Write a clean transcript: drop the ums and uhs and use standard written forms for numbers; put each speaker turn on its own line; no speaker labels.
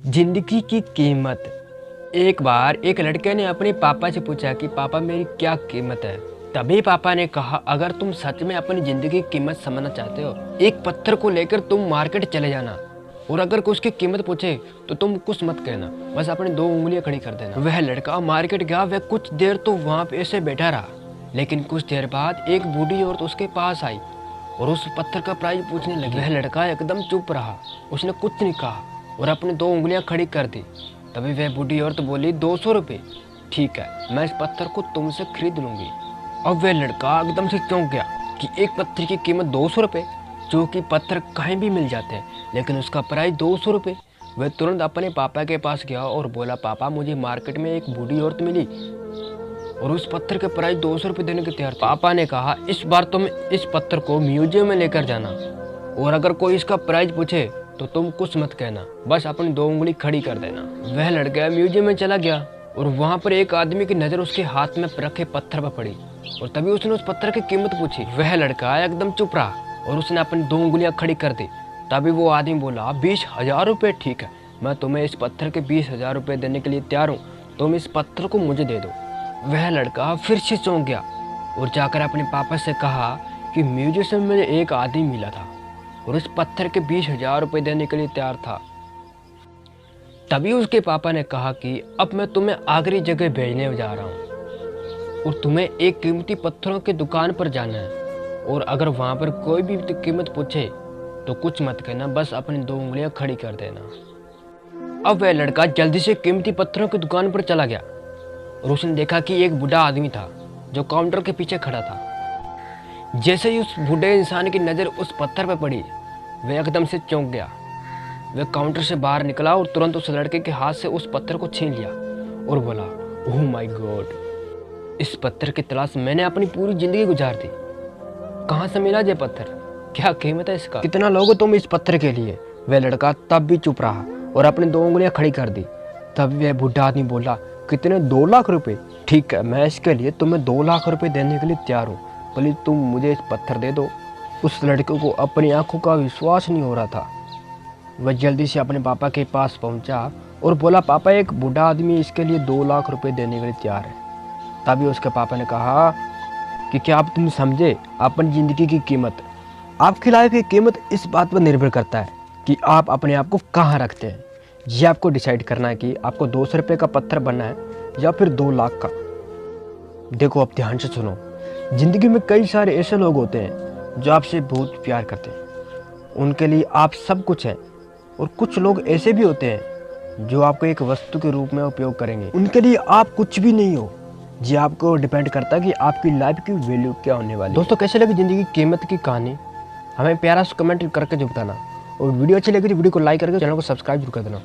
जिंदगी की कीमत। एक बार एक लड़के ने अपने पापा से पूछा कि पापा मेरी क्या कीमत है। तभी पापा ने कहा, अगर तुम सच में अपनी जिंदगी की कीमत समझना चाहते हो, एक पत्थर को लेकर तुम मार्केट चले जाना और अगर कोई उसकी कीमत पूछे तो तुम कुछ मत कहना, बस अपनी 2 उंगलियां खड़ी कर देना। वह लड़का मार्केट गया। वह कुछ देर तो वहाँ पे ऐसे बैठा रहा, लेकिन कुछ देर बाद एक बूढ़ी औरत उसके पास आई और उस पत्थर का प्राइस पूछने लगी। वह लड़का एकदम चुप रहा, उसने कुछ नहीं कहा और अपनी 2 उंगलियां खड़ी कर दी। तभी वह बूढ़ी औरत बोली, 200 रुपये। ठीक है, मैं इस पत्थर को तुमसे खरीद लूंगी। अब वह लड़का एकदम से चौंक गया कि एक पत्थर की कीमत 200 रुपये, जो कि पत्थर कहीं भी मिल जाते हैं, लेकिन उसका प्राइस 200 रुपये। वह तुरंत अपने पापा के पास गया और बोला, पापा मुझे मार्केट में एक बूढ़ी औरत मिली और उस पत्थर के प्राइस 200 रुपये देने के तैयार। पापा ने कहा, इस बार तुम इस पत्थर को म्यूजियम में लेकर जाना और अगर कोई इसका प्राइस पूछे तो तुम कुछ मत कहना, बस अपनी 2 उंगली खड़ी कर देना। वह लड़का म्यूजियम में चला गया और वहाँ पर एक आदमी की नज़र उसके हाथ में रखे पत्थर पर पड़ी और तभी उसने उस पत्थर की कीमत पूछी। वह लड़का एकदम चुप रहा और उसने अपनी 2 उंगलियां खड़ी कर दी। तभी वो आदमी बोला, 20,000 रुपये। ठीक है, मैं तुम्हें इस पत्थर के 20,000 रुपये देने के लिए तैयार हूँ, तुम इस पत्थर को मुझे दे दो। वह लड़का फिर से चौंक गया और जाकर अपने पापा से कहा कि म्यूजियम में एक आदमी मिला था और उस पत्थर के 20,000 रुपये देने के लिए तैयार था। तभी उसके पापा ने कहा कि अब मैं तुम्हें आखिरी जगह भेजने जा रहा हूँ और तुम्हें एक कीमती पत्थरों की दुकान पर जाना है और अगर वहाँ पर कोई भी कीमत पूछे तो कुछ मत कहना, बस अपनी 2 उंगलियां खड़ी कर देना। अब वह लड़का जल्दी से कीमती पत्थरों की दुकान पर चला गया और उसने देखा कि एक बूढ़ा आदमी था जो काउंटर के पीछे खड़ा था। जैसे ही उस बूढ़े इंसान की नज़र उस पत्थर पर पड़ी, वह एकदम से चौंक गया। वह काउंटर से बाहर निकला और तुरंत उस लड़के के हाथ से उस पत्थर को छीन लिया और बोला, ओह माय गॉड, इस पत्थर की तलाश मैंने अपनी पूरी जिंदगी गुजार दी। कहाँ से मिला ये पत्थर, क्या कीमत है इसका, कितना लोगे तुम इस पत्थर के लिए। वह लड़का तब भी चुप रहा और अपनी 2 उंगलियां खड़ी कर दी। तब वह बूढ़ा आदमी बोला, कितने, 2 लाख रुपये। ठीक है, मैं इसके लिए तुम्हें 2 लाख रुपये देने के लिए तैयार हूँ, प्लीज तुम मुझे इस पत्थर दे दो। उस लड़के को अपनी आंखों का विश्वास नहीं हो रहा था। वह जल्दी से अपने पापा के पास पहुंचा और बोला, पापा एक बूढ़ा आदमी इसके लिए 2 लाख रुपए देने के लिए तैयार है। तभी उसके पापा ने कहा कि क्या आप तुम समझे अपनी ज़िंदगी की कीमत। आपकी लाइफ की कीमत इस बात पर निर्भर करता है कि आप अपने आप को कहाँ रखते हैं। ये आपको डिसाइड करना है कि आपको 200 रुपये का पत्थर बनना है या फिर 2 लाख का। देखो, अब ध्यान से सुनो, ज़िंदगी में कई सारे ऐसे लोग होते हैं जो आपसे बहुत प्यार करते हैं, उनके लिए आप सब कुछ हैं, और कुछ लोग ऐसे भी होते हैं जो आपको एक वस्तु के रूप में उपयोग करेंगे, उनके लिए आप कुछ भी नहीं हो। ये आपको डिपेंड करता है कि आपकी लाइफ की वैल्यू क्या होने वाली है। दोस्तों, कैसे लगी ज़िंदगी की कीमत की कहानी, हमें प्यारा सा कमेंट करके जो बताना, और वीडियो अच्छी लगी तो वीडियो को लाइक करके चैनल को सब्सक्राइब जरूर कर देना।